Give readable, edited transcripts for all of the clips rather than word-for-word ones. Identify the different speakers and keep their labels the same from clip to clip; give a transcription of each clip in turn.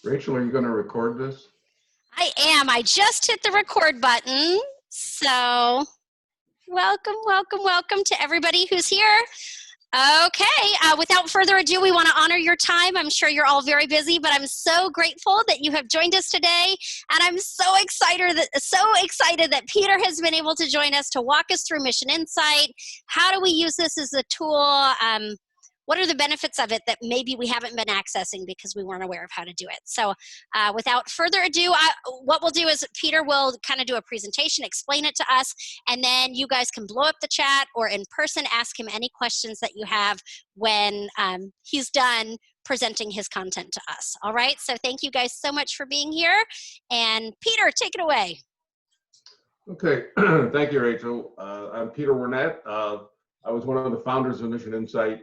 Speaker 1: Rachel, are you going to record this?
Speaker 2: I am. I just hit the record button. So welcome, welcome, welcome to everybody who's here. Okay, without further ado, we want to honor your time. I'm sure you're all very busy, but I'm so grateful that you have joined us today. And I'm so excited that Peter has been able to join us to walk us through Mission Insight. How do we use this as a tool? What are the benefits of it that maybe we haven't been accessing because we weren't aware of how to do it? So without further ado, what we'll do is Peter will kind of do a presentation, explain it to us, and then you guys can blow up the chat or in person ask him any questions that you have when he's done presenting his content to us. All right, so thank you guys so much for being here. And Peter, take it away.
Speaker 1: Okay, thank you, Rachel. I'm Peter Wernett. I was one of the founders of Mission Insight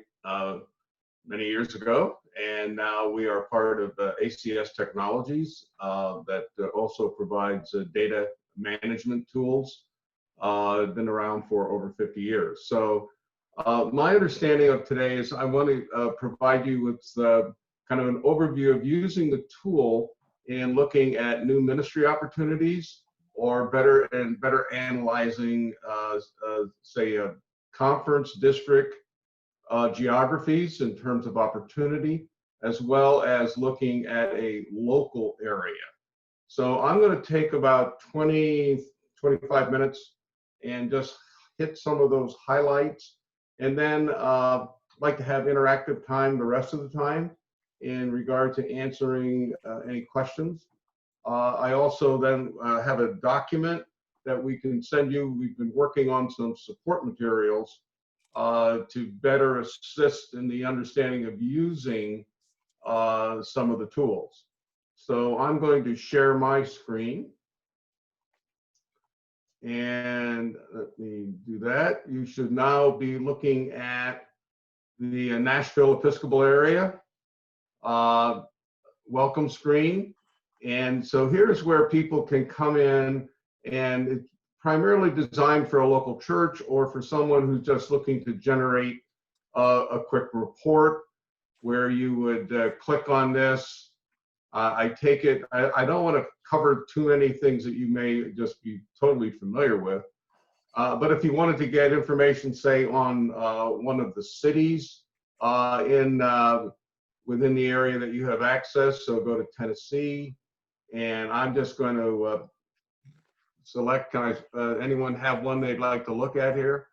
Speaker 1: many years ago, and now we are part of ACS Technologies that also provides data management tools. Been around for over 50 years. So my understanding of today is I want to provide you with kind of an overview of using the tool in looking at new ministry opportunities, or better analyzing, say, a conference district geographies in terms of opportunity, as well as looking at a local area. So I'm going to take about 25 minutes and just hit some of those highlights, and then like to have interactive time the rest of the time in regard to answering any questions. I also then have a document that we can send you. We've been working on some support materials to better assist in the understanding of using some of the tools. So I'm going to share my screen. And let me do that. You should now be looking at the Nashville Episcopal area welcome screen. And so here's where people can come in, and it's primarily designed for a local church or for someone who's just looking to generate a quick report, where you would click on this. I take it, I don't want to cover too many things that you may just be totally familiar with, but if you wanted to get information, say, on one of the cities within the area that you have access, so go to Tennessee, and I'm just going to select. Can anyone have one they'd like to look at here?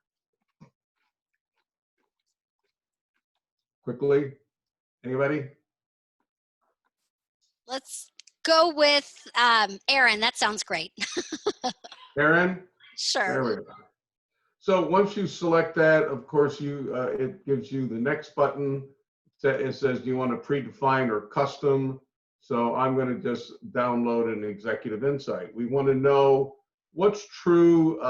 Speaker 1: Quickly, anybody?
Speaker 2: Let's go with Aaron. That sounds great.
Speaker 1: Aaron?
Speaker 2: Sure.
Speaker 1: There we go. So once you select that, of course, it gives you the next button. It says, do you want a predefined or custom? So I'm going to just download an Executive Insight. We want to know what's true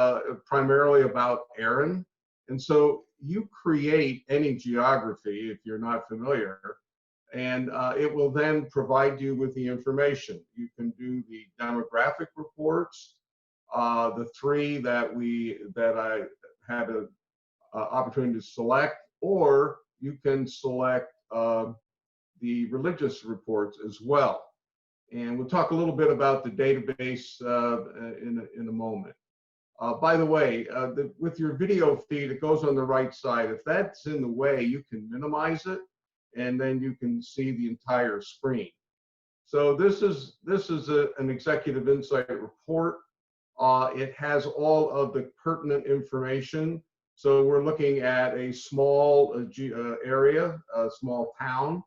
Speaker 1: primarily about Aaron. And so you create any geography if you're not familiar, and it will then provide you with the information. You can do the demographic reports, the three that I had an opportunity to select, or you can select the religious reports as well. And we'll talk a little bit about the database in a moment. By the way, with your video feed, it goes on the right side. If that's in the way, you can minimize it, and then you can see the entire screen. So this is an Executive Insight report. It has all of the pertinent information. So we're looking at a small area, a small town.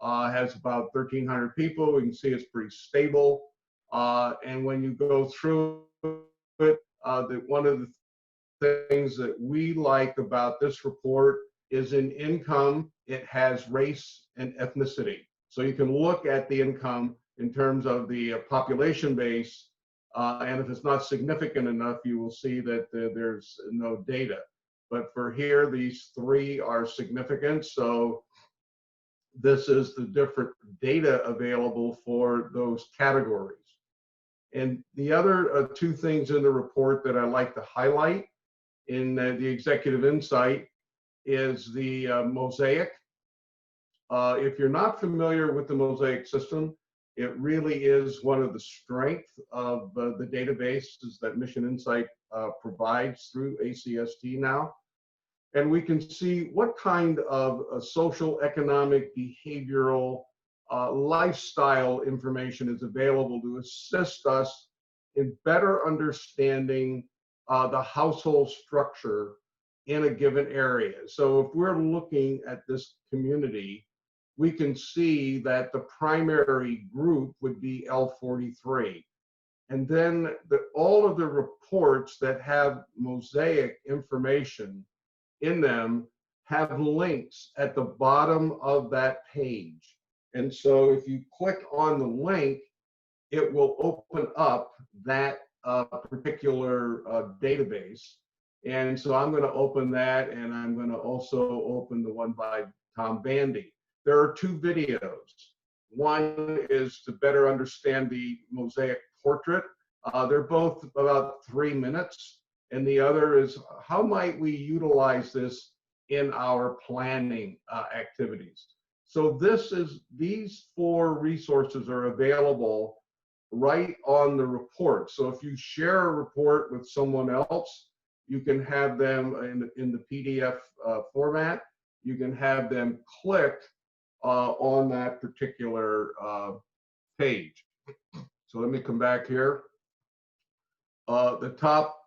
Speaker 1: Has about 1,300 people. We can see it's pretty stable. And when you go through it, one of the things that we like about this report is in income, it has race and ethnicity. So you can look at the income in terms of the population base, and if it's not significant enough, you will see that there's no data. But for here, these three are significant. So this is the different data available for those categories. And the other two things in the report that I like to highlight in the Executive Insight is the mosaic. If you're not familiar with the mosaic system, It really is one of the strengths of the databases that Mission Insight provides through ACST now. And we can see what kind of social, economic, behavioral, lifestyle information is available to assist us in better understanding the household structure in a given area. So if we're looking at this community, we can see that the primary group would be L43. And then all of the reports that have mosaic information in them have links at the bottom of that page. And so if you click on the link, it will open up that particular database. And so I'm going to open that, and I'm going to also open the one by Tom Bandy. There are two videos. One is to better understand the mosaic portrait. They're both about 3 minutes. And the other is, how might we utilize this in our planning activities? So these 4 resources are available right on the report. So if you share a report with someone else, you can have them in the PDF format. You can have them click on that particular page. So let me come back here. The top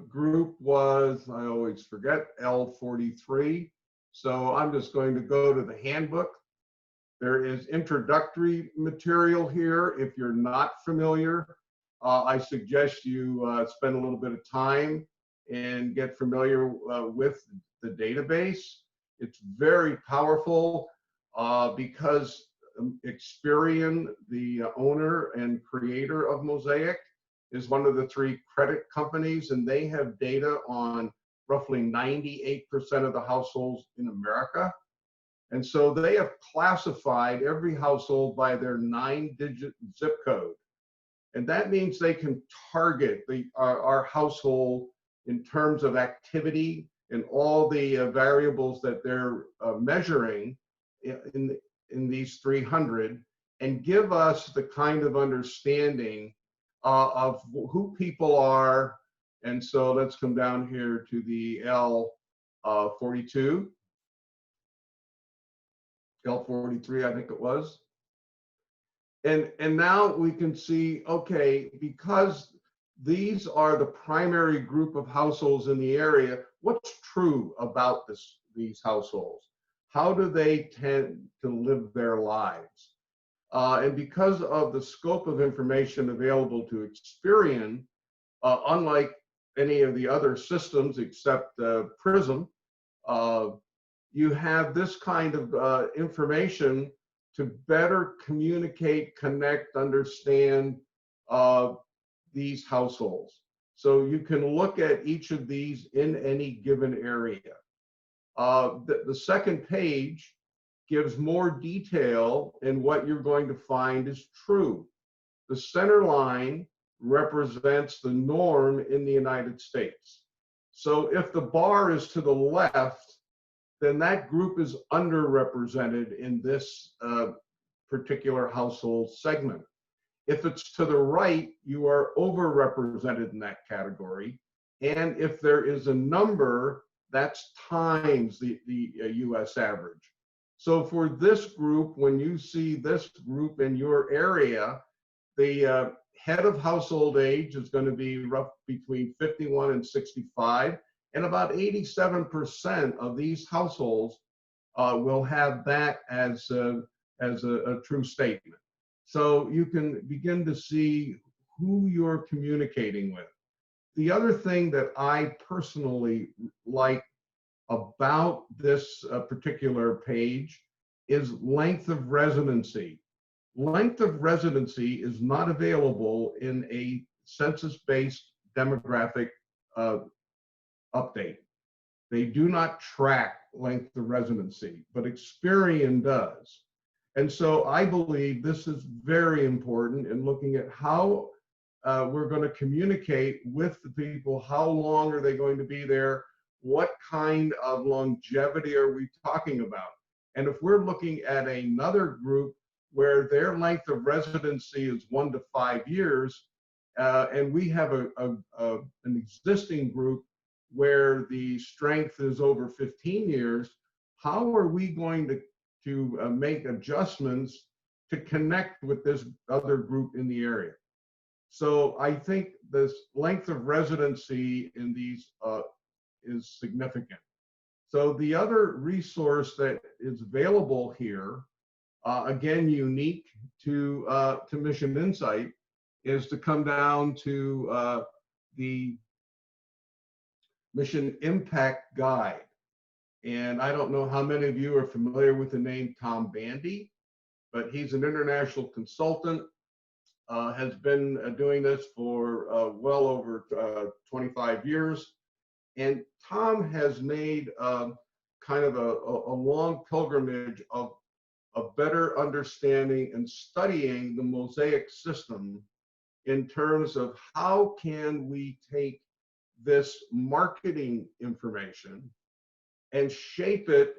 Speaker 1: group was, I always forget, L43. So I'm just going to go to the handbook. There is introductory material here. If you're not familiar, I suggest you spend a little bit of time and get familiar with the database. It's very powerful because Experian, the owner and creator of Mosaic, is one of the 3 credit companies, and they have data on roughly 98% of the households in America. And so they have classified every household by their 9-digit zip code. And that means they can target our household in terms of activity and all the variables that they're measuring in these 300, and give us the kind of understanding of who people are. And so let's come down here to the L42, L43, I think it was. And now we can see, okay, because these are the primary group of households in the area, what's true about these households? How do they tend to live their lives? And because of the scope of information available to Experian, unlike any of the other systems except Prism, you have this kind of information to better communicate, connect, understand these households. So you can look at each of these in any given area. The second page gives more detail, and what you're going to find is true. The center line represents the norm in the United States. So if the bar is to the left, then that group is underrepresented in this particular household segment. If it's to the right, you are overrepresented in that category. And if there is a number, that's times the US average. So for this group, when you see this group in your area, the head of household age is going to be between 51 and 65, and about 87% of these households will have that as a true statement. So you can begin to see who you're communicating with. The other thing that I personally like about this particular page is length of residency. Length of residency is not available in a census-based demographic update. They do not track length of residency, but Experian does. And so I believe this is very important in looking at how we're going to communicate with the people. How long are they going to be there? What kind of longevity are we talking about? And if we're looking at another group, where their length of residency is 1 to 5 years, and we have an existing group where the strength is over 15 years. How are we going to make adjustments to connect with this other group in the area? So I think this length of residency in these is significant. So the other resource that is available here, again, unique to Mission Insight, is to come down to the Mission Impact Guide. And I don't know how many of you are familiar with the name Tom Bandy, but he's an international consultant, has been doing this for well over 25 years. And Tom has made kind of a long pilgrimage of a better understanding and studying the Mosaic system in terms of how can we take this marketing information and shape it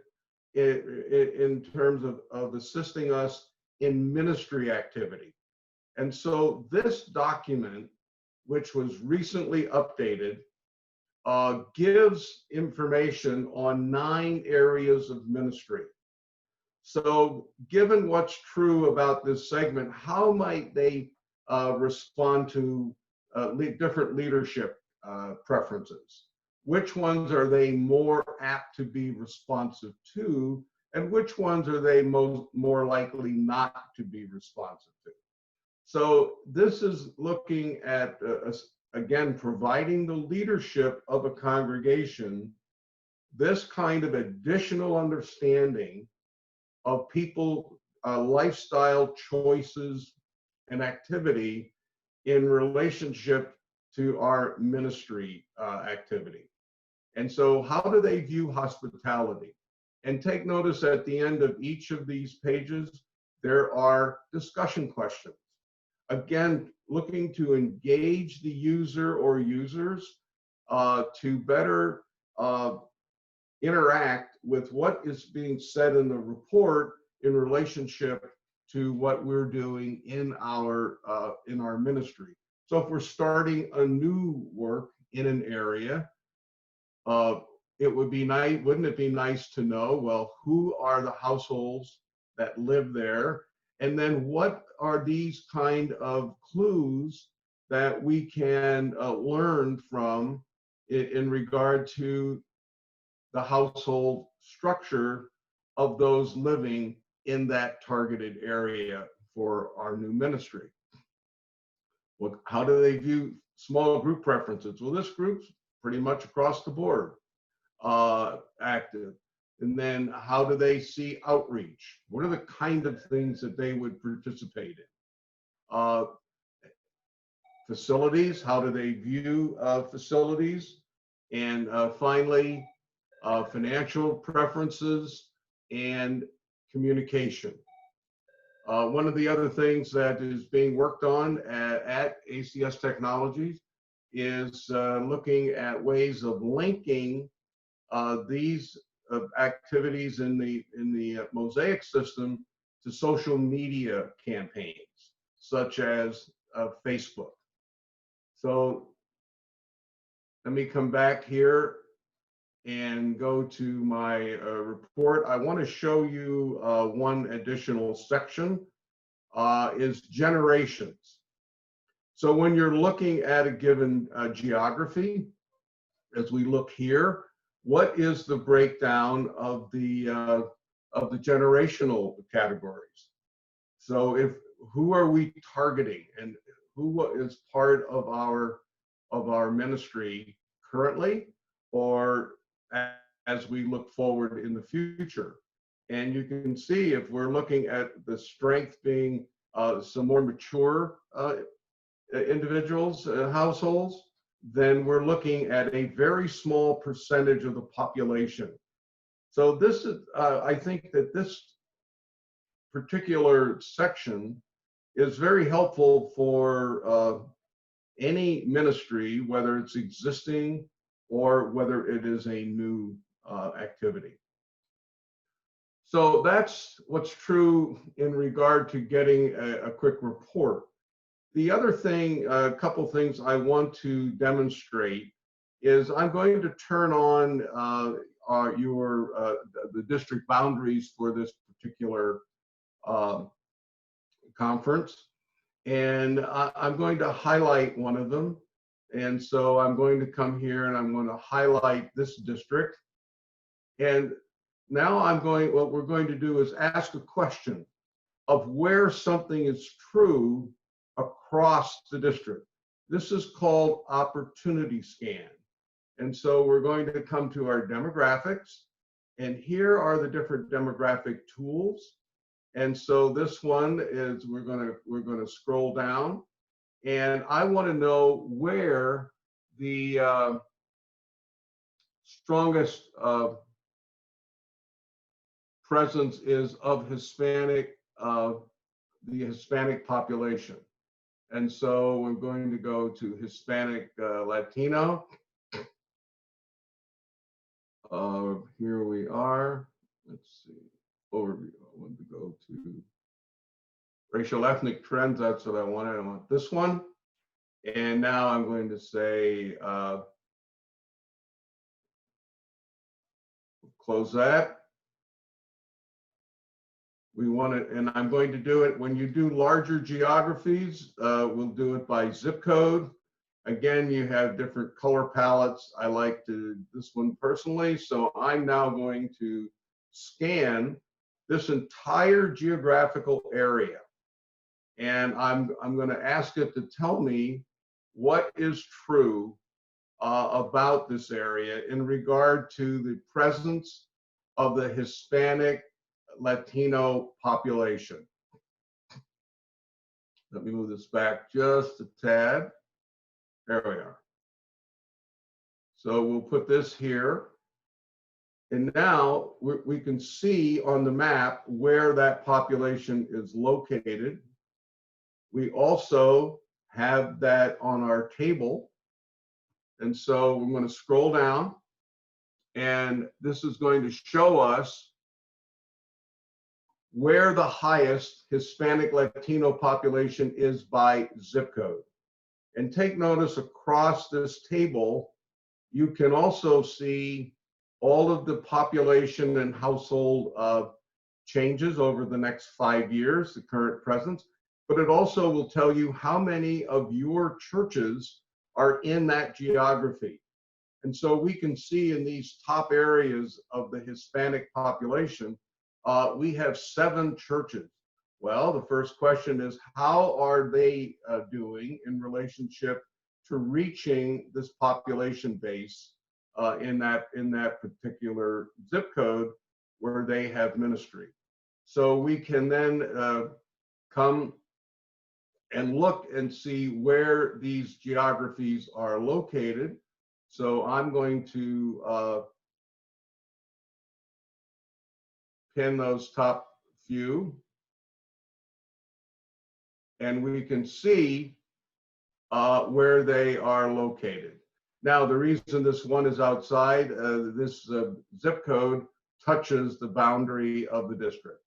Speaker 1: in terms of assisting us in ministry activity. And so this document, which was recently updated, gives information on 9 areas of ministry. So given what's true about this segment, how might they respond to different leadership preferences? Which ones are they more apt to be responsive to, and which ones are they more likely not to be responsive to? So this is looking at, again, providing the leadership of a congregation this kind of additional understanding of people, lifestyle choices and activity in relationship to our ministry activity. And so how do they view hospitality? And take notice at the end of each of these pages, there are discussion questions. Again, looking to engage the user or users to better interact with what is being said in the report in relationship to what we're doing in our ministry. So if we're starting a new work in an area, it would be nice, wouldn't it be nice to know, well, who are the households that live there? And then what are these kind of clues that we can learn from in regard to the household structure of those living in that targeted area for our new ministry? Well, how do they view small group preferences? Well, this group's pretty much across the board active. And then how do they see outreach? What are the kind of things that they would participate in? Facilities, how do they view facilities? And finally, financial preferences and communication. One of the other things that is being worked on at ACS Technologies is looking at ways of linking these activities in the Mosaic system to social media campaigns, such as Facebook. So let me come back here and go to my report. I want to show you one additional section, is generations. So when you're looking at a given geography, as we look here, what is the breakdown of the generational categories? So who are we targeting, and who is part of our ministry currently, or as we look forward in the future? And you can see if we're looking at the strength being some more mature individuals, households, then we're looking at a very small percentage of the population. So this is, I think that this particular section is very helpful for any ministry, whether it's existing or whether it is a new activity. So that's what's true in regard to getting a quick report. The other thing, a couple things I want to demonstrate is I'm going to turn on the district boundaries for this particular uh, conference. And I'm going to highlight one of them. And so I'm going to come here and I'm going to highlight this district. And now what we're going to do is ask a question of where something is true across the district. This is called opportunity scan. And so we're going to come to our demographics, and here are the different demographic tools. And so this one is, we're going to scroll down, and I want to know where the strongest presence is of Hispanic, the Hispanic population. And so we're going to go to Hispanic Latino. Here we are. Let's see. Overview. I want to go to racial ethnic trends. That's what I wanted. I want this one. And now I'm going to say, close that. We want it, and I'm going to do it when you do larger geographies. We'll do it by zip code. Again, you have different color palettes. I like this one personally, so I'm now going to scan this entire geographical area, and I'm going to ask it to tell me what is true about this area in regard to the presence of the Hispanic Latino population. Let me move this back just a tad. There we are. So we'll put this here. And now we can see on the map where that population is located. We also have that on our table. And so we're going to scroll down, and this is going to show us where the highest Hispanic Latino population is by zip code. And take notice across this table, you can also see all of the population and household changes over the next 5 years, the current presence, but it also will tell you how many of your churches are in that geography. And so we can see in these top areas of the Hispanic population, we have 7 churches. Well, the first question is, how are they doing in relationship to reaching this population base in that particular zip code where they have ministry? So we can then come and look and see where these geographies are located. So I'm going to pin those top few, and we can see where they are located. Now, the reason this one is outside, this zip code touches the boundary of the district.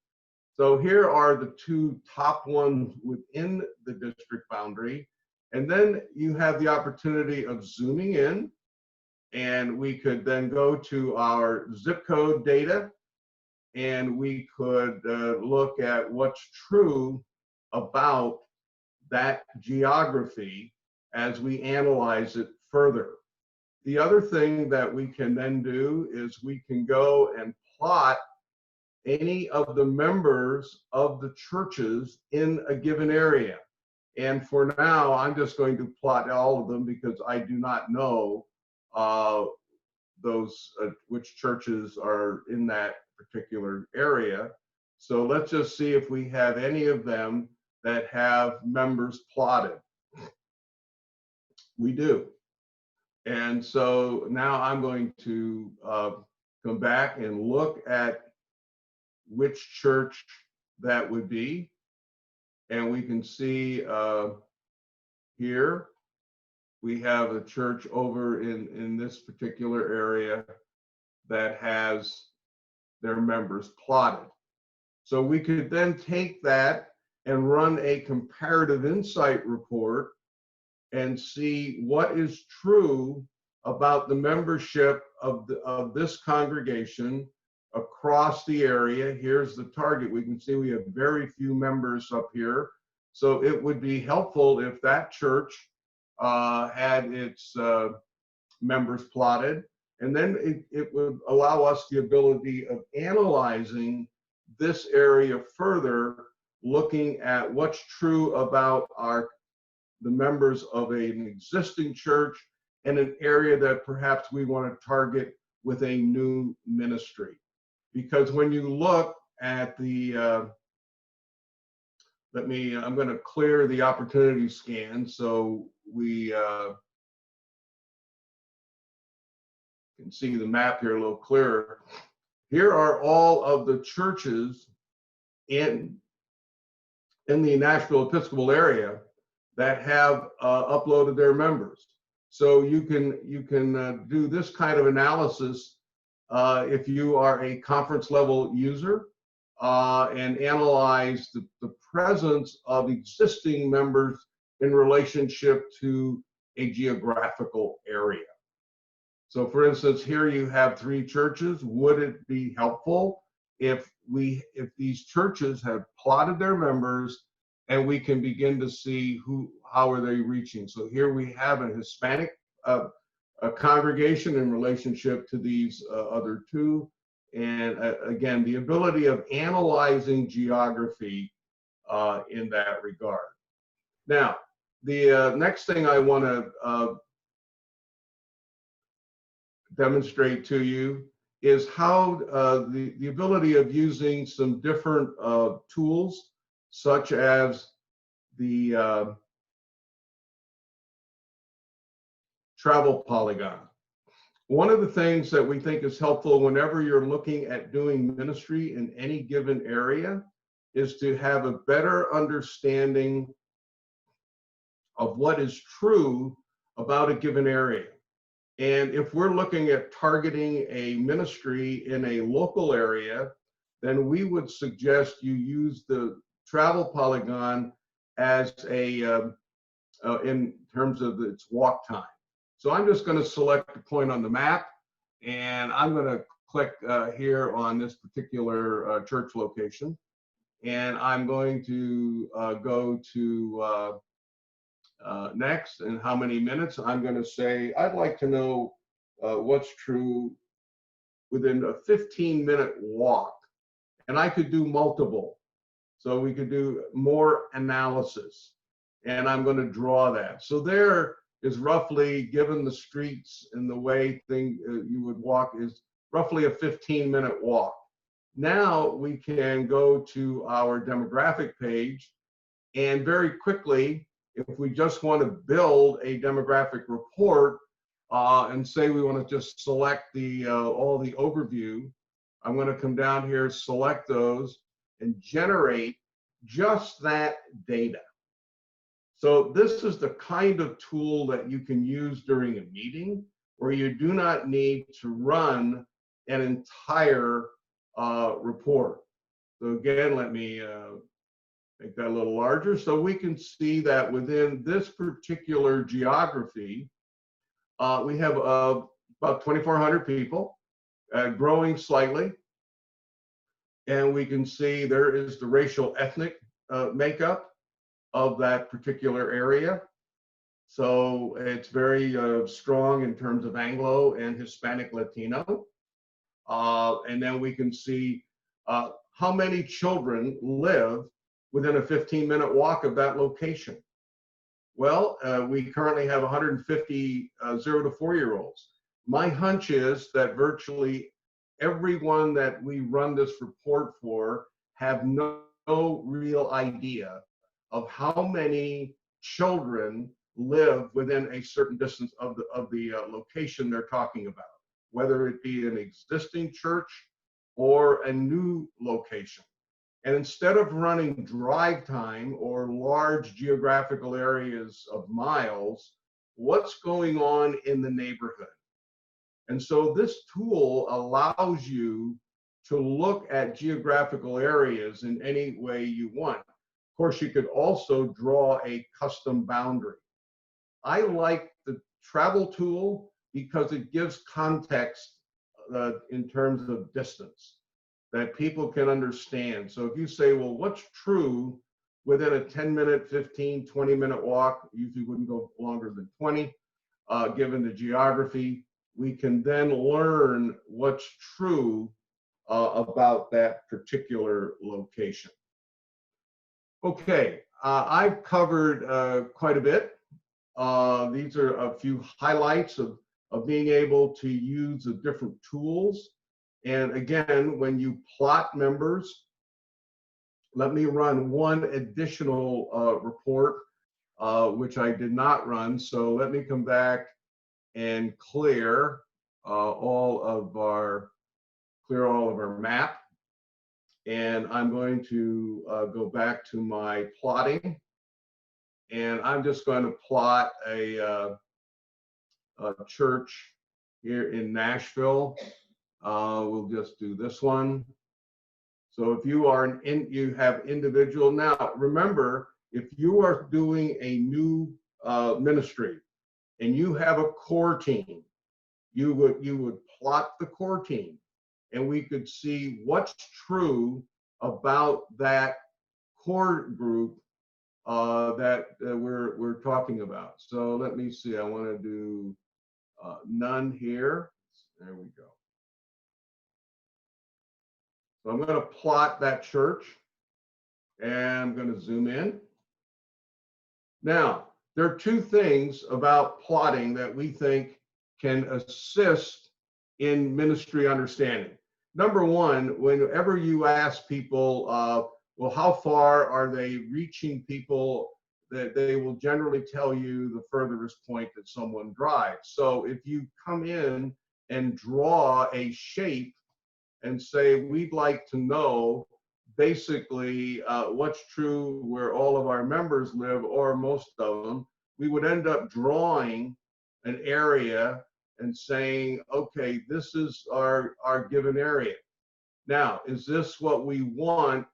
Speaker 1: So here are the 2 top ones within the district boundary. And then you have the opportunity of zooming in, and we could then go to our zip code data, and we could look at what's true about that geography as we analyze it further. The other thing that we can then do is we can go and plot any of the members of the churches in a given area. And for now, I'm just going to plot all of them because I do not know which churches are in that particular area. So let's just see if we have any of them that have members plotted. We do. And so now I'm going to come back and look at which church that would be. And we can see here, we have a church over in this particular area that has their members plotted. So we could then take that and run a comparative insight report and see what is true about the membership of this congregation across the area. Here's the target. We can see we have very few members up here. So it would be helpful if that church had its members plotted. And then it would allow us the ability of analyzing this area further, looking at what's true about the members of an existing church and an area that perhaps we want to target with a new ministry. Because when you look at the, I'm going to clear the opportunity scan so we can see the map here a little clearer. Here are all of the churches in the Nashville Episcopal area that have uploaded their members. So you can do this kind of analysis if you are a conference level user and analyze the presence of existing members in relationship to a geographical area. So for instance, here you have 3 churches. Would it be helpful if these churches have plotted their members and we can begin to see how are they reaching? So here we have a Hispanic a congregation in relationship to these other 2. And again, the ability of analyzing geography in that regard. Now, the next thing I want to demonstrate to you is how the ability of using some different tools, such as the travel Polygon. One of the things that we think is helpful whenever you're looking at doing ministry in any given area is to have a better understanding of what is true about a given area. And if we're looking at targeting a ministry in a local area, then we would suggest you use the travel Polygon as in terms of its walk time. So I'm just going to select a point on the map, and I'm going to click here on this particular church location, and I'm going to go to next, and how many minutes. I'm going to say I'd like to know what's true within a 15-minute walk, and I could do multiple, so we could do more analysis, and I'm going to draw that. So there is roughly, given the streets and the way you would walk, is roughly a 15-minute walk. Now we can go to our demographic page, and very quickly, if we just want to build a demographic report and say we want to just select all the overview, I'm going to come down here, select those, and generate just that data. So this is the kind of tool that you can use during a meeting where you do not need to run an entire report. So again, let me make that a little larger so we can see that within this particular geography, we have about 2,400 people, growing slightly. And we can see there is the racial ethnic makeup of that particular area. So it's very strong in terms of Anglo and Hispanic Latino. And then we can see how many children live within a 15-minute walk of that location. Well, we currently have 150 0 to 4-year-olds. My hunch is that virtually everyone that we run this report for have no real idea of how many children live within a certain distance of the location they're talking about, whether it be an existing church or a new location. And instead of running drive time or large geographical areas of miles, what's going on in the neighborhood? And so this tool allows you to look at geographical areas in any way you want. Of course, you could also draw a custom boundary. I like the travel tool because it gives context in terms of distance that people can understand. So if you say, well, what's true within a 10-minute, 15, 20-minute walk, usually wouldn't go longer than 20, given the geography, we can then learn what's true about that particular location. Okay, I've covered quite a bit. These are a few highlights of being able to use the different tools. And again, when you plot members, let me run one additional report, which I did not run. So let me come back and clear all of our map. And I'm going to go back to my plotting. And I'm just going to plot a church here in Nashville. We'll just do this one. So if you are you have individual, now remember, if you are doing a new ministry and you have a core team, you would plot the core team, and we could see what's true about that core group that we're talking about. So let me see. I want to do none here. There we go. So I'm going to plot that church, and I'm going to zoom in. Now, there are two things about plotting that we think can assist in ministry understanding. Number one, whenever you ask people, well, how far are they reaching people, that they will generally tell you the furthest point that someone drives. So if you come in and draw a shape and say, we'd like to know basically what's true where all of our members live, or most of them, we would end up drawing an area and saying, okay, this is our given area. Now, is this what we want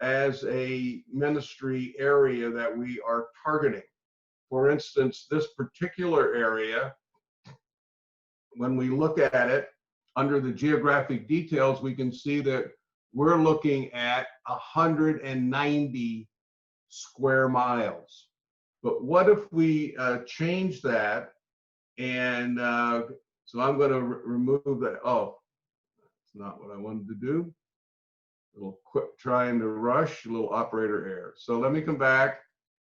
Speaker 1: as a ministry area that we are targeting? For instance, this particular area, when we look at it under the geographic details, we can see that we're looking at 190 square miles. But what if we change that? And so I'm going to remove that. Oh, that's not what I wanted to do. A little quick trying to rush, a little operator error. So let me come back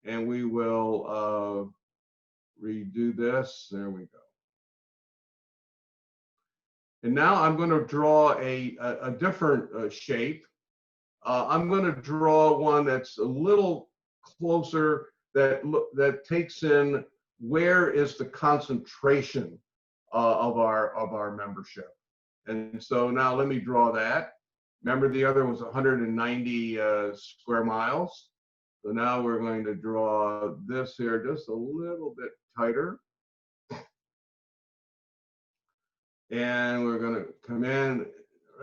Speaker 1: and we will redo this. There we go. And now I'm going to draw a different shape. I'm going to draw one that's a little closer, that takes in where is the concentration of our membership. And so now let me draw that. Remember, the other was 190 square miles. So now we're going to draw this here just a little bit tighter. And we're going to come in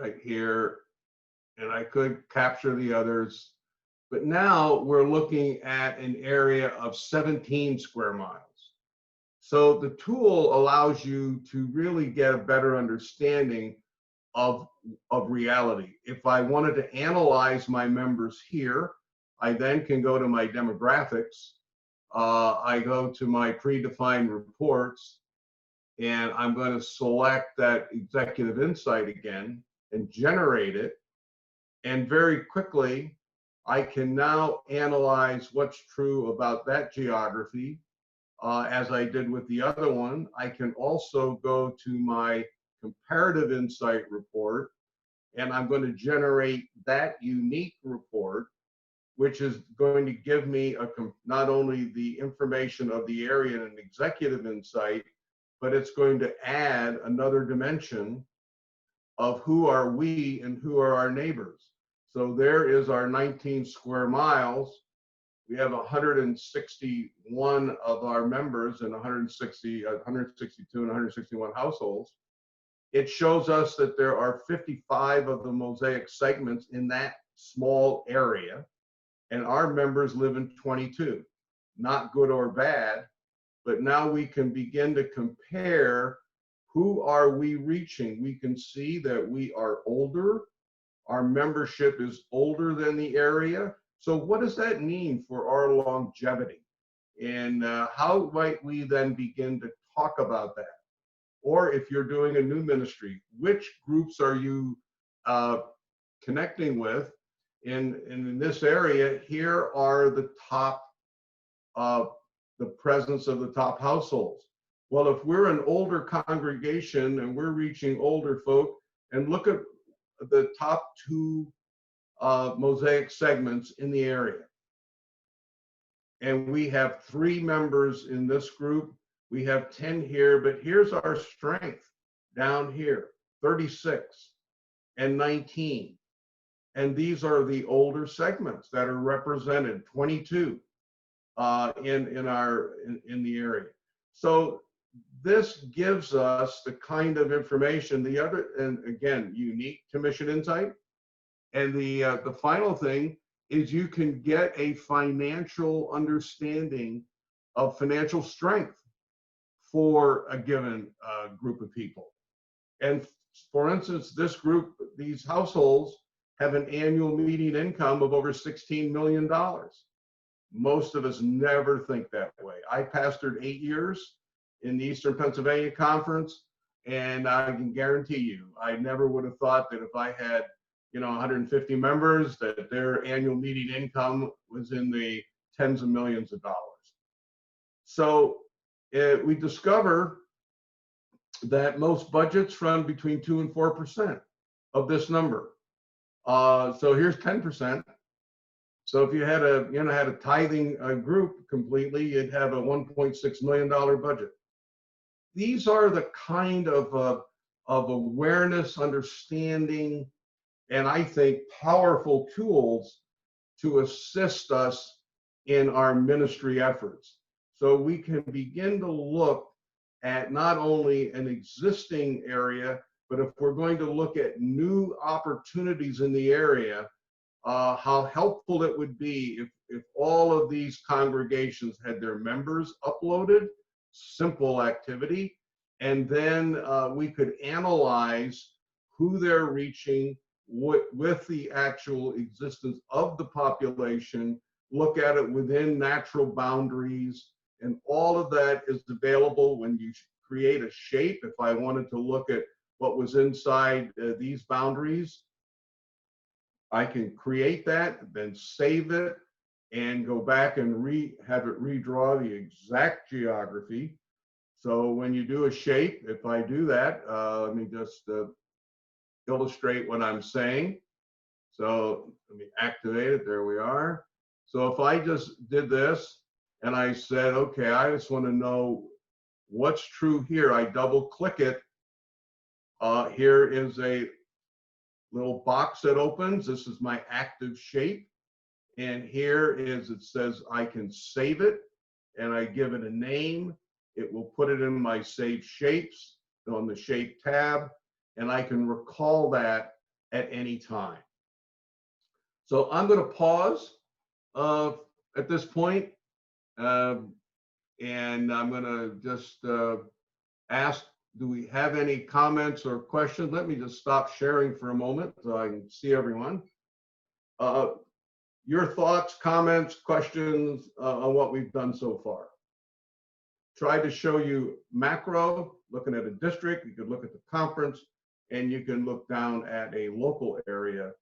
Speaker 1: right here, and I could capture the others. But now we're looking at an area of 17 square miles. So the tool allows you to really get a better understanding of reality. If I wanted to analyze my members here, I then can go to my demographics. I go to my predefined reports, and I'm going to select that executive insight again and generate it. And very quickly, I can now analyze what's true about that geography. As I did with the other one, I can also go to my comparative insight report, and I'm going to generate that unique report, which is going to give me not only the information of the area and an executive insight, but it's going to add another dimension of who are we and who are our neighbors. So there is our 19 square miles. We have 161 of our members and 162 and 161 households. it shows us that there are 55 of the Mosaic segments in that small area, and our members live in 22. Not good or bad, but now we can begin to compare who are we reaching. We can see that we are older. Our membership is older than the area. So what does that mean for our longevity? And how might we then begin to talk about that? Or if you're doing a new ministry, which groups are you connecting with? In this area, here are the top, the presence of the top households. Well, if we're an older congregation and we're reaching older folk, and look at the top 2 Mosaic segments in the area. And we have 3 members in this group. We have 10 here, but here's our strength down here, 36 and 19. And these are the older segments that are represented, 22 in the area. So this gives us the kind of information, the other, and again, unique to Mission Insight. And the final thing is you can get a financial understanding of financial strength for a given group of people. And for instance, this group, these households have an annual median income of over $16 million. Most of us never think that way. I pastored 8 years in the Eastern Pennsylvania Conference, and I can guarantee you, I never would have thought that if I had 150 members, that their annual median income was in the tens of millions of dollars. So we discover that most budgets run between 2 and 4% of this number. So here's 10%. So if you had a tithing group completely, you'd have a $1.6 million budget. These are the kind of awareness, understanding, and I think powerful tools to assist us in our ministry efforts. So we can begin to look at not only an existing area, but if we're going to look at new opportunities in the area, how helpful it would be if all of these congregations had their members uploaded, simple activity, and then we could analyze who they're reaching with the actual existence of the population, look at it within natural boundaries, and all of that is available when you create a shape. If I wanted to look at what was inside these boundaries, I can create that, then save it, and go back and have it redraw the exact geography. So when you do a shape, if I do that, let me just illustrate what I'm saying. So let me activate it. There we are. So if I just did this and I said, okay, I just want to know what's true here. I double click it. Here is a little box that opens. This is my active shape. And here is, it says I can save it, and I give it a name. It will put it in my saved shapes on the shape tab, and I can recall that at any time. So I'm going to pause at this point, and I'm going to just ask, do we have any comments or questions? Let me just stop sharing for a moment so I can see everyone. Your thoughts, comments, questions on what we've done so far. Try to show you macro, looking at a district. You could look at the conference, and you can look down at a local area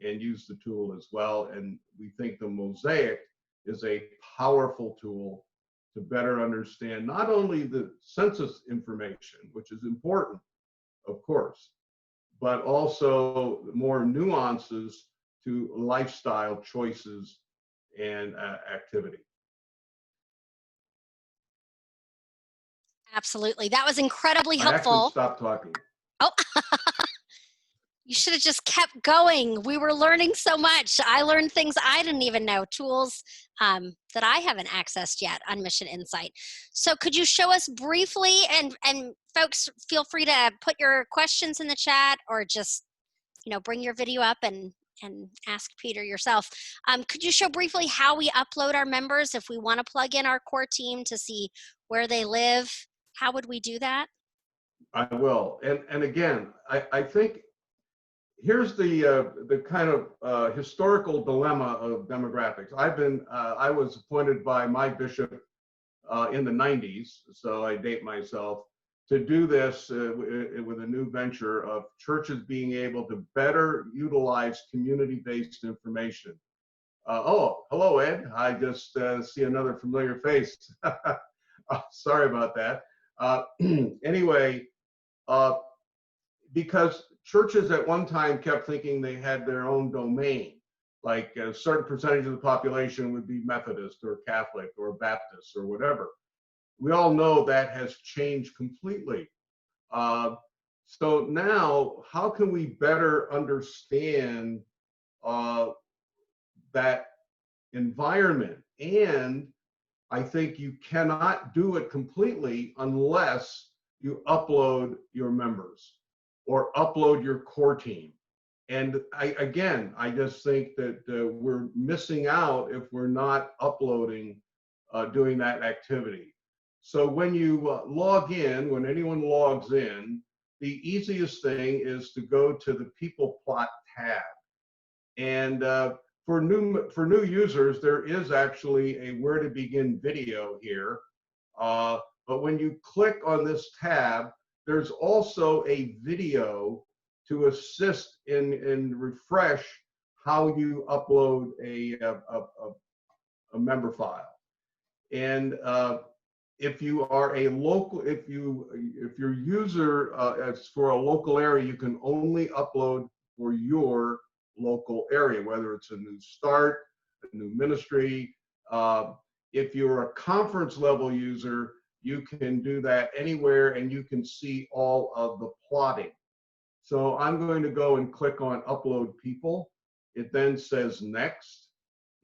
Speaker 1: and use the tool as well. And we think the Mosaic is a powerful tool to better understand not only the census information, which is important, of course, but also more nuances to lifestyle choices and activity.
Speaker 2: Absolutely. That was incredibly helpful.
Speaker 1: I actually stopped talking.
Speaker 2: Oh, You should have just kept going. We were learning so much. I learned things I didn't even know, tools that I haven't accessed yet on Mission Insight. So could you show us briefly, and folks, feel free to put your questions in the chat or just, bring your video up and ask Peter yourself. Could you show briefly how we upload our members if we want to plug in our core team to see where they live? How would we do that?
Speaker 1: I will. And again, I think here's the kind of historical dilemma of demographics. I was appointed by my bishop in the 90s, so I date myself, to do this with a new venture of churches being able to better utilize community-based information. Oh, hello, Ed. I just see another familiar face. Sorry about that. Anyway, because churches at one time kept thinking they had their own domain, like a certain percentage of the population would be Methodist or Catholic or Baptist or whatever. We all know that has changed completely. So now, how can we better understand that environment? And I think you cannot do it completely unless you upload your members or upload your core team. And I just think that we're missing out if we're not uploading, doing that activity. So when you log in, when anyone logs in, the easiest thing is to go to the People Plot tab. And for new users, there is actually a Where to Begin video here. But when you click on this tab, there's also a video to assist in refresh how you upload a member file. And if you are a local, if your user is for a local area, you can only upload for your local area, whether it's a new start, a new ministry. If you're a conference level user, you can do that anywhere and you can see all of the plotting. So I'm going to go and click on Upload People. It then says Next.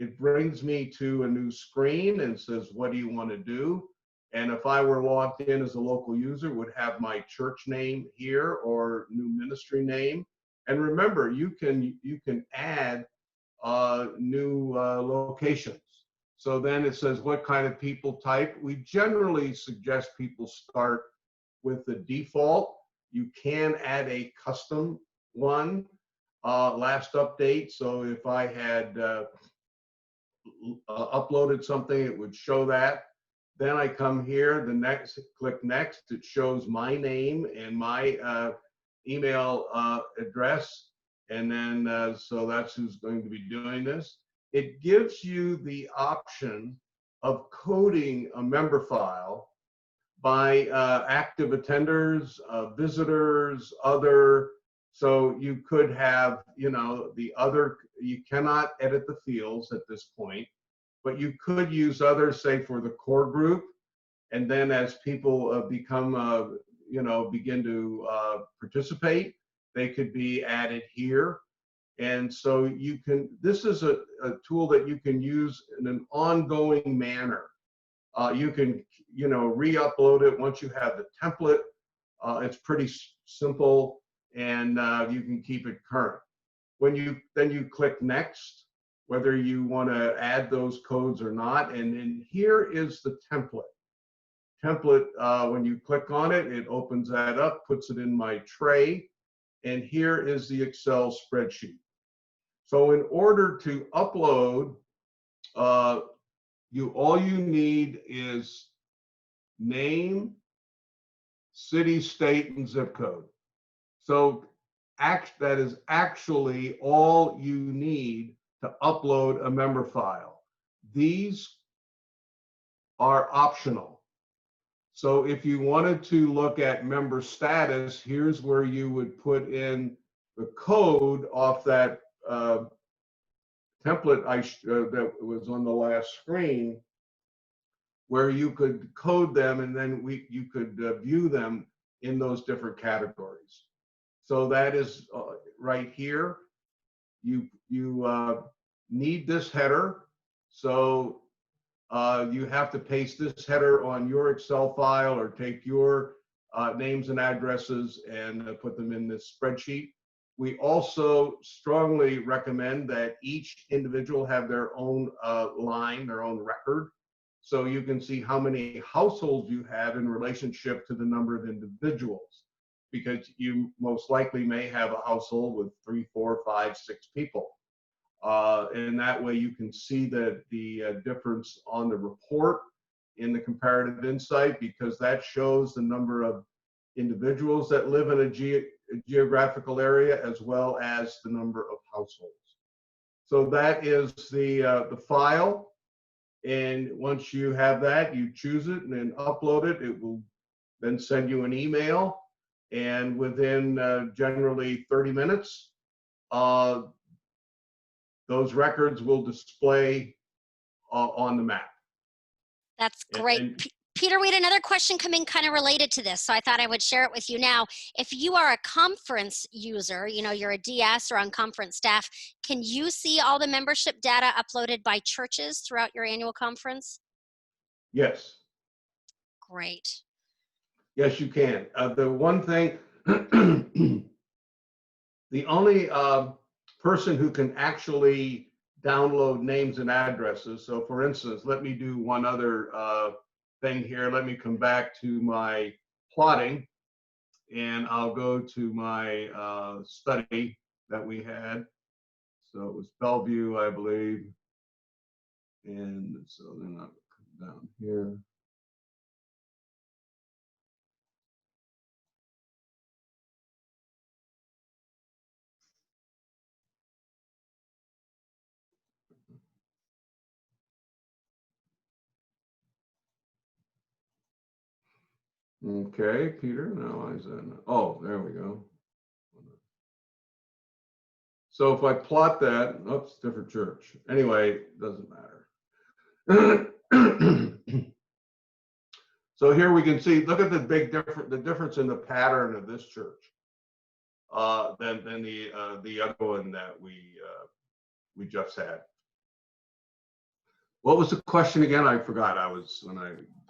Speaker 1: It brings me to a new screen and says, what do you want to do? And if I were logged in as a local user, would have my church name here or new ministry name. And remember, you can add new locations. So then it says what kind of people type. We generally suggest people start with the default. You can add a custom one, last update. So if I had uploaded something, it would show that. Then I come here, click next. It shows my name and my email address. And then, so that's who's going to be doing this. It gives you the option of coding a member file by active attenders, visitors, other. So you could have, the other, you cannot edit the fields at this point, but you could use others, say for the core group. And then as people become, begin to participate, they could be added here. And so you can, this is a tool that you can use in an ongoing manner. You can, re-upload it once you have the template. It's pretty simple, and you can keep it current. When you click next, whether you want to add those codes or not, and then here is the template. When you click on it, it opens that up, puts it in my tray, and here is the Excel spreadsheet. So in order to upload, all you need is name, city, state, and zip code. So that is actually all you need to upload a member file. These are optional. So if you wanted to look at member status, here's where you would put in the code off that template that was on the last screen, where you could code them, and then you could view them in those different categories. So that is right here. You need this header. So you have to paste this header on your Excel file or take your names and addresses and put them in this spreadsheet. We also strongly recommend that each individual have their own line, their own record. So you can see how many households you have in relationship to the number of individuals, because you most likely may have a household with 3, 4, 5, 6 people. And that way you can see the difference on the report in the comparative insight, because that shows the number of individuals that live in a geographical area as well as the number of households. So that is the file. And once you have that, you choose it and then upload it. It will then send you an email. And within generally 30 minutes, those records will display on the map.
Speaker 2: That's great. Peter, we had another question come in kind of related to this, so I thought I would share it with you now. If you are a conference user, you know, you're a DS or on conference staff, can you see all the membership data uploaded by churches throughout your annual conference?
Speaker 1: Yes.
Speaker 2: Great.
Speaker 1: Yes, you can. The one thing, the only person who can actually download names and addresses. So for instance, let me do one other thing here. Let me come back to my plotting, and I'll go to my study that we had. So it was Bellevue, I believe. And so then I'll come down here. Okay, Peter, now is that, oh, there we go. So if I plot that, oops, different church. Anyway, doesn't matter. So here we can see, look at the difference in the pattern of this church than the other one that we just had. What was the question again? I forgot.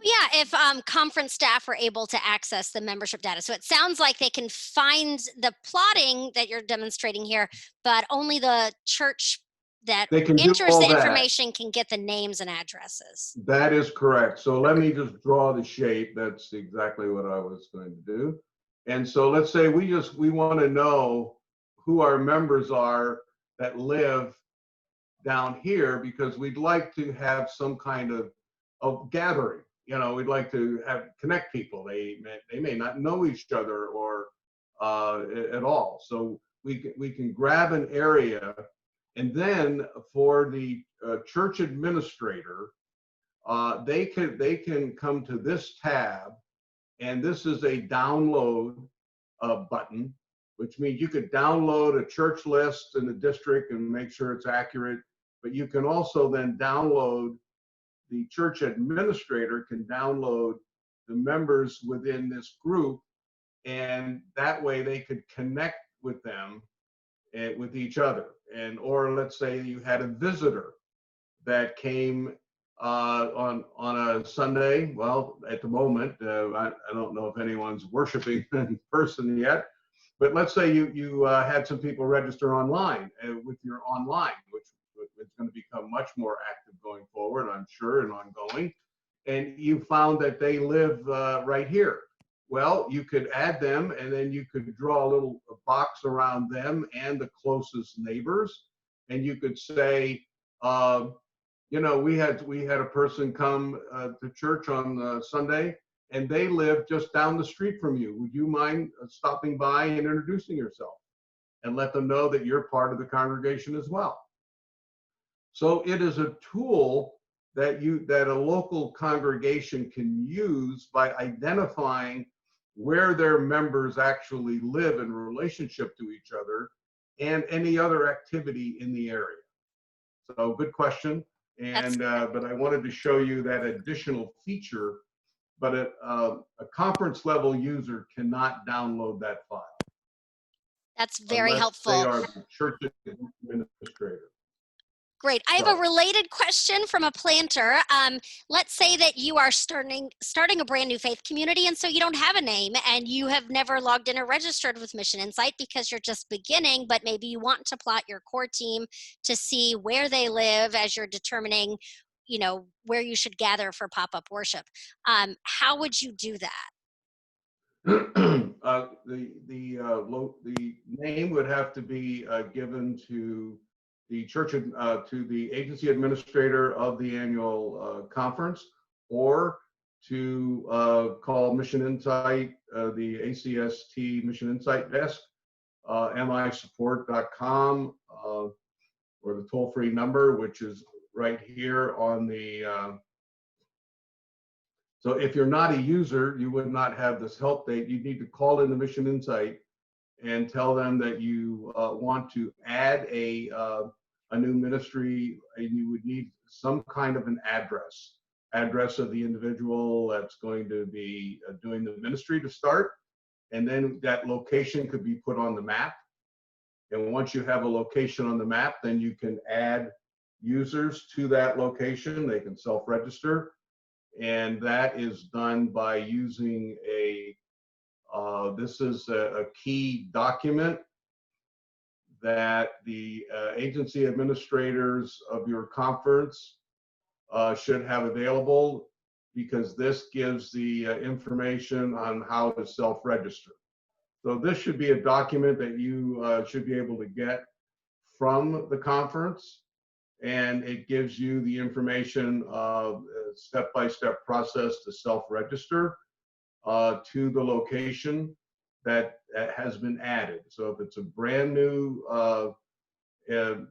Speaker 2: Yeah, if conference staff were able to access the membership data. So it sounds like they can find the plotting that you're demonstrating here, but only the church that enters the information can get the names and addresses.
Speaker 1: That is correct. So let me just draw the shape. That's exactly what I was going to do. And so let's say we want to know who our members are that live down here, because we'd like to have some kind of gathering. You know, we'd like to connect people. They may not know each other or at all. So we can grab an area, and then for the church administrator, they can come to this tab, and this is a download button, which means you could download a church list in the district and make sure it's accurate. But you can also then download, the church administrator can download the members within this group, and that way they could connect with them and with each other. And or let's say you had a visitor that came on a Sunday. Well, at the moment, I don't know if anyone's worshiping in person yet, but let's say you had some people register online with your online, which is going to become much more active going forward, I'm sure, and ongoing. And you found that they live right here. Well, you could add them, and then you could draw a little box around them and the closest neighbors, and you could say, you know, we had a person come to church on Sunday, and they live just down the street from you. Would you mind stopping by and introducing yourself, and let them know that you're part of the congregation as well? So it is a tool that a local congregation can use by identifying where their members actually live in relationship to each other and any other activity in the area. So good question. And but I wanted to show you that additional feature, but a conference level user cannot download that file.
Speaker 2: That's very
Speaker 1: unless they
Speaker 2: helpful.
Speaker 1: are the church administrator.
Speaker 2: Great. I have a
Speaker 1: So,
Speaker 2: related question from a planter. Let's say that you are starting a brand new faith community, and so you don't have a name, and you have never logged in or registered with Mission Insight because you're just beginning, but maybe you want to plot your core team to see where they live as you're determining, where you should gather for pop-up worship. How would you do that?
Speaker 1: The name would have to be given to the church, to the agency administrator of the annual conference, or to call Mission Insight, the ACST Mission Insight desk, misupport.com, or the toll-free number, which is right here on the so if you're not a user, you would not have this help date. You need to call in the Mission Insight and tell them that you want to add a new ministry, and you would need some kind of an address of the individual that's going to be doing the ministry to start. And then that location could be put on the map. And once you have a location on the map, then you can add users to that location. They can self-register. And that is done by using this is a key document that the agency administrators of your conference should have available, because this gives the information on how to self-register. So this should be a document that you should be able to get from the conference, and it gives you the information of step-by-step process to self-register to the location that has been added. So if it's a brand new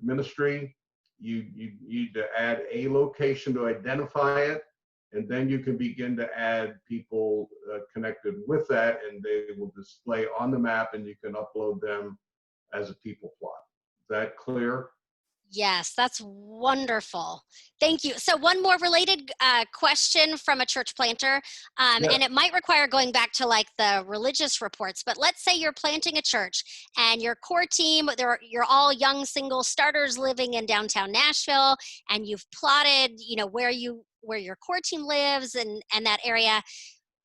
Speaker 1: ministry, you need to add a location to identify it, and then you can begin to add people connected with that, and they will display on the map, and you can upload them as a people plot. Is that clear?
Speaker 2: Yes, that's wonderful. Thank you. So one more related question from a church planter,
Speaker 1: Yes.
Speaker 2: and it might require going back to like the religious reports, but let's say you're planting a church and your core team, you're all young single starters living in downtown Nashville, and you've plotted, where your core team lives and that area.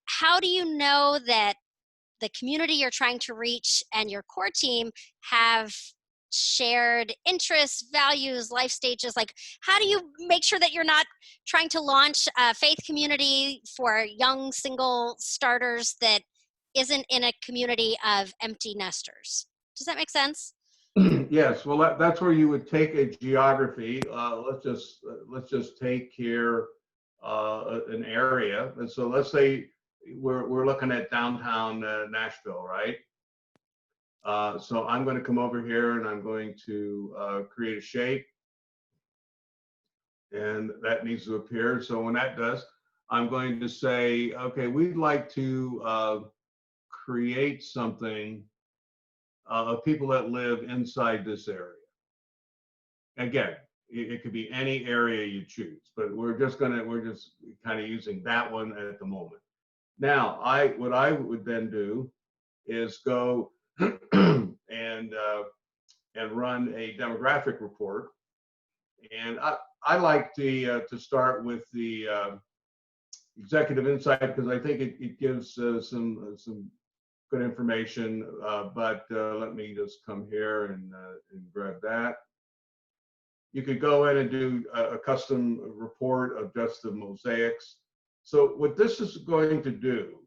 Speaker 2: How do you know that the community you're trying to reach and your core team have shared interests, values, life stages? Like, how do you make sure that you're not trying to launch a faith community for young single starters that isn't in a community of empty nesters? Does that make sense?
Speaker 1: Yes, well, that's where you would take a geography. Let's just take here an area, and so let's say we're looking at downtown Nashville, right? So I'm going to come over here, and I'm going to create a shape, and that needs to appear. So when that does, I'm going to say, okay, we'd like to create something of people that live inside this area. Again, it could be any area you choose, but we're just kind of using that one at the moment. Now, what I would then do is go and run a demographic report, and I like to start with the executive insight, because I think it gives some good information. But let me just come here and grab that. You could go in and do a custom report of just the mosaics. So what this is going to do,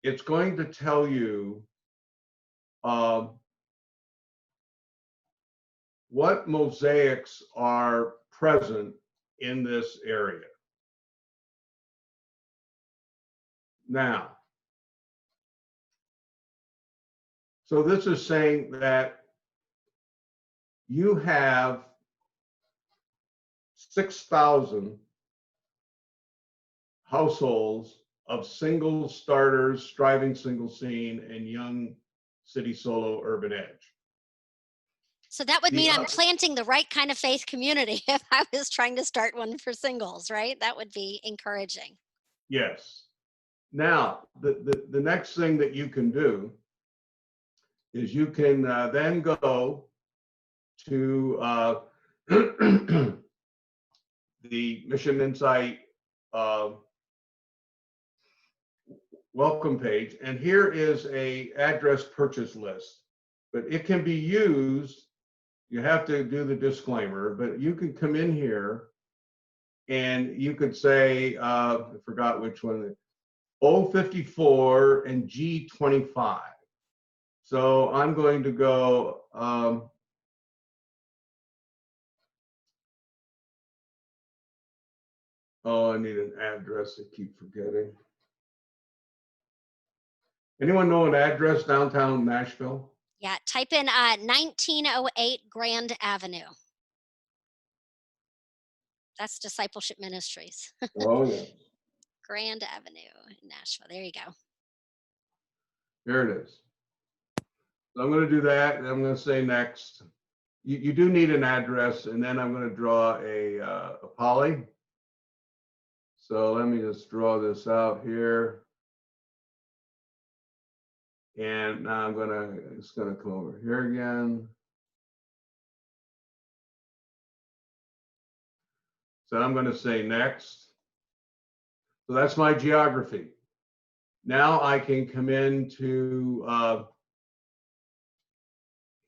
Speaker 1: it's going to tell you what mosaics are present in this area. Now, so this is saying that you have 6,000 households of single starters, striving single scene, and young city solo urban edge.
Speaker 2: So that would mean I'm planting the right kind of faith community if I was trying to start one for singles, right? That would be encouraging.
Speaker 1: Yes. Now, the next thing that you can do is you can then go to the Mission Insight welcome page, and here is a address purchase list. But it can be used, you have to do the disclaimer, but you can come in here and you could say, I forgot which one, O54 and G25. So I'm going to go, oh, I need an address, I keep forgetting. Anyone know an address downtown Nashville?
Speaker 2: Yeah, type in 1908 Grand Avenue. That's Discipleship Ministries.
Speaker 1: Oh, yeah.
Speaker 2: Grand Avenue in Nashville. There you go.
Speaker 1: There it is. So I'm going to do that, and I'm going to say next. You do need an address, and then I'm going to draw a poly. So let me just draw this out here. And now it's going to come over here again. So I'm going to say next. So that's my geography. Now I can come into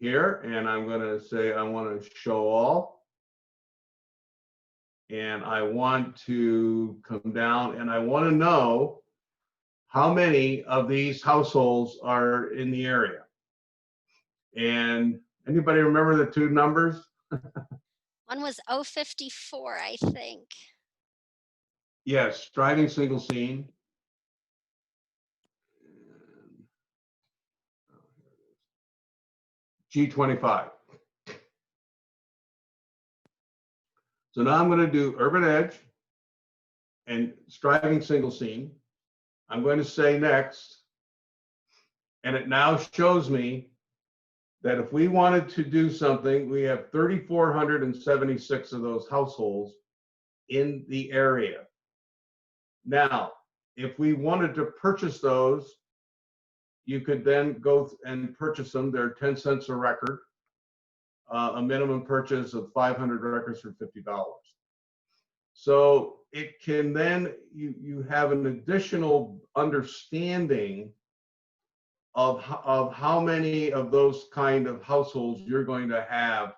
Speaker 1: here, and I'm going to say I want to show all. And I want to come down, and I want to know how many of these households are in the area. And anybody remember the two numbers?
Speaker 2: One was 054, I think.
Speaker 1: Yes, driving single scene. G25. So now I'm going to do urban edge and striving single scene. I'm going to say next, and it now shows me that if we wanted to do something, we have 3,476 of those households in the area. Now, if we wanted to purchase those, you could then go and purchase them. They're 10 cents a record, a minimum purchase of 500 records for $50. So it can then, you have an additional understanding of how many of those kind of households you're going to have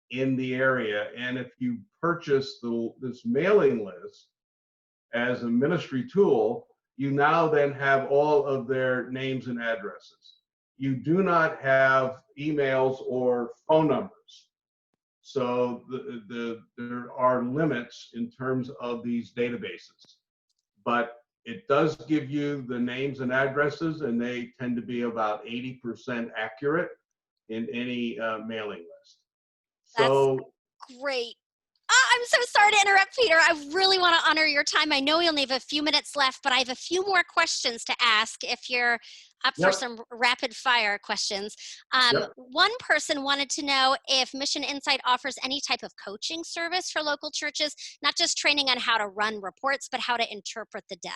Speaker 1: in the area. And if you purchase this mailing list as a ministry tool, you now then have all of their names and addresses. You do not have emails or phone numbers. So there are limits in terms of these databases, but it does give you the names and addresses, and they tend to be about 80% accurate in any mailing list. So
Speaker 2: that's great. I'm so sorry to interrupt, Peter. I really want to honor your time. I know we only have a few minutes left, but I have a few more questions to ask if you're up for some rapid fire questions. One person wanted to know if Mission Insight offers any type of coaching service for local churches, not just training on how to run reports, but how to interpret the data.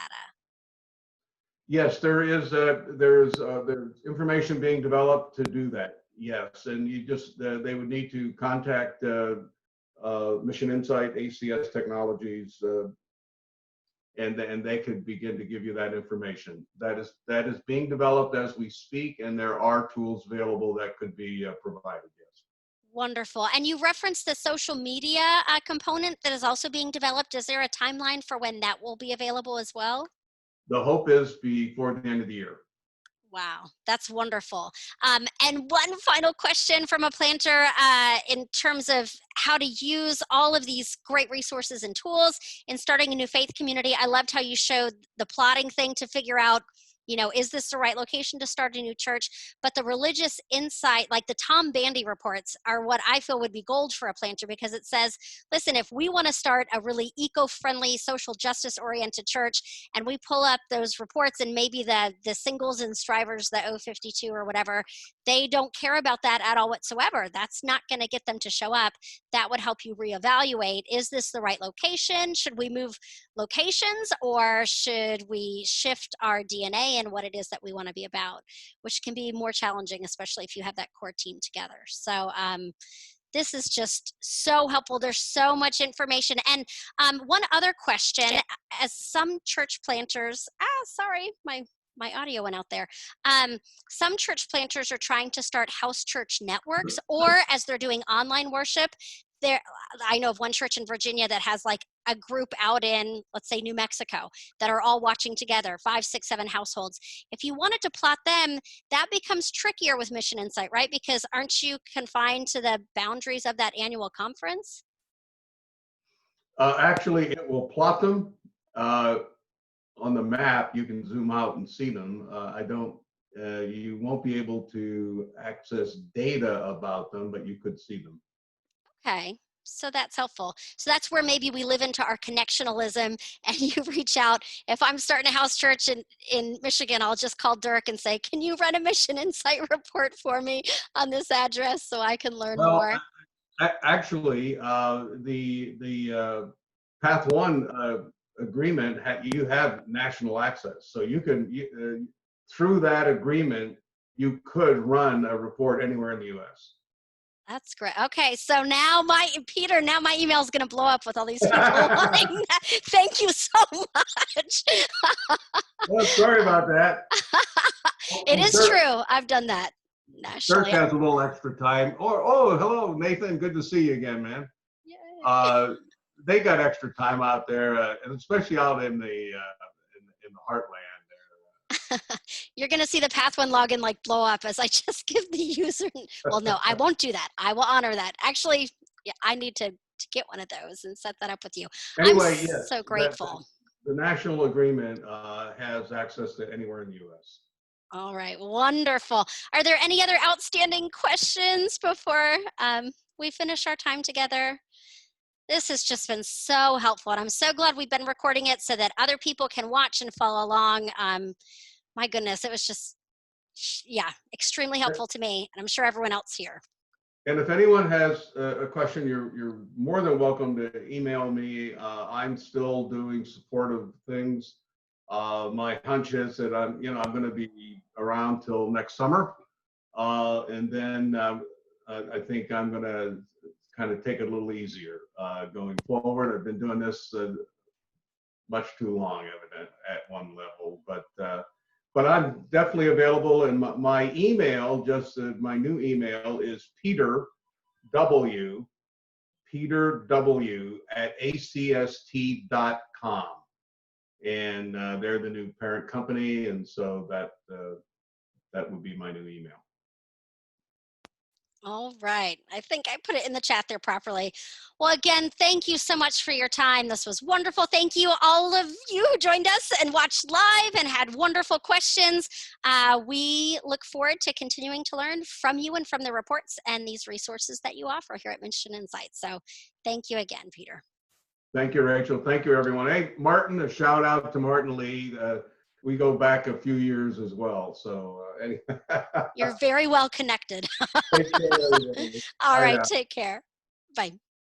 Speaker 1: Yes, there's information being developed to do that. Yes, and you just they would need to contact Mission Insight, ACS Technologies, and they could begin to give you that information. That is being developed as we speak, and there are tools available that could be provided. Yes.
Speaker 2: Wonderful. And you referenced the social media component that is also being developed. Is there a timeline for when that will be available as well?
Speaker 1: The hope is before the end of the year.
Speaker 2: Wow, that's wonderful. And one final question from a planter in terms of how to use all of these great resources and tools in starting a new faith community. I loved how you showed the plotting thing to figure out, you know, is this the right location to start a new church? But the religious insight, like the Tom Bandy reports, are what I feel would be gold for a planter, because it says, listen, if we want to start a really eco-friendly, social justice-oriented church, and we pull up those reports, and maybe the singles and strivers, the 052 or whatever, they don't care about that at all whatsoever. That's not going to get them to show up. That would help you reevaluate, is this the right location? Should we move locations, or should we shift our DNA family and what it is that we want to be about, which can be more challenging, especially if you have that core team together. So this is just so helpful. There's so much information. And one other question, as some church planters, sorry, my audio went out there. Some church planters are trying to start house church networks, or as they're doing online worship, I know of one church in Virginia that has like a group out in, let's say, New Mexico, that are all watching together, 5, 6, 7 households. If you wanted to plot them, that becomes trickier with Mission Insight, right? Because aren't you confined to the boundaries of that annual conference?
Speaker 1: Actually, it will plot them. On the map, you can zoom out and see them. You won't be able to access data about them, but you could see them.
Speaker 2: Okay, so that's helpful. So that's where maybe we live into our connectionalism and you reach out. If I'm starting a house church in Michigan, I'll just call Dirk and say, can you run a Mission Insight report for me on this address so I can learn more?
Speaker 1: Actually, the Path One agreement, you have national access. So you can, through that agreement, you could run a report anywhere in the U.S.
Speaker 2: That's great. Okay, so now Peter, now my email is going to blow up with all these people wanting that. Thank you so much.
Speaker 1: Well, sorry about that.
Speaker 2: It is true. I've done that nationally.
Speaker 1: Dirk has a little extra time. Oh, hello, Nathan. Good to see you again, man.
Speaker 2: Yay.
Speaker 1: They got extra time out there, and especially out in the heartland.
Speaker 2: You're going to see the Path One login like blow up as I just give the user. Well, no, I won't do that. I will honor that. Actually, yeah, I need to get one of those and set that up with you.
Speaker 1: Anyway,
Speaker 2: I'm
Speaker 1: yes,
Speaker 2: so grateful.
Speaker 1: the national agreement has access to anywhere in the U.S.
Speaker 2: All right, wonderful. Are there any other outstanding questions before we finish our time together? This has just been so helpful, and I'm so glad we've been recording it so that other people can watch and follow along. My goodness, it was just, yeah, extremely helpful to me, and I'm sure everyone else here.
Speaker 1: And if anyone has a question, you're more than welcome to email me. I'm still doing supportive things. My hunch is that I'm going to be around till next summer, and then I think I'm going to kind of take it a little easier going forward. I've been doing this much too long at one level, but I'm definitely available. And my email, just my new email, is Peter W at acst.com. And they're the new parent company, and so that would be my new email.
Speaker 2: All right. I think I put it in the chat there properly. Well, again, thank you so much for your time. This was wonderful. Thank you, all of you who joined us and watched live and had wonderful questions. We look forward to continuing to learn from you and from the reports and these resources that you offer here at Mission Insight. So thank you again, Peter.
Speaker 1: Thank you, Rachel. Thank you, everyone. Hey, Martin, a shout out to Martin Lee. We go back a few years as well. So
Speaker 2: You're very well connected.
Speaker 1: Take care,
Speaker 2: All right, take care. Bye.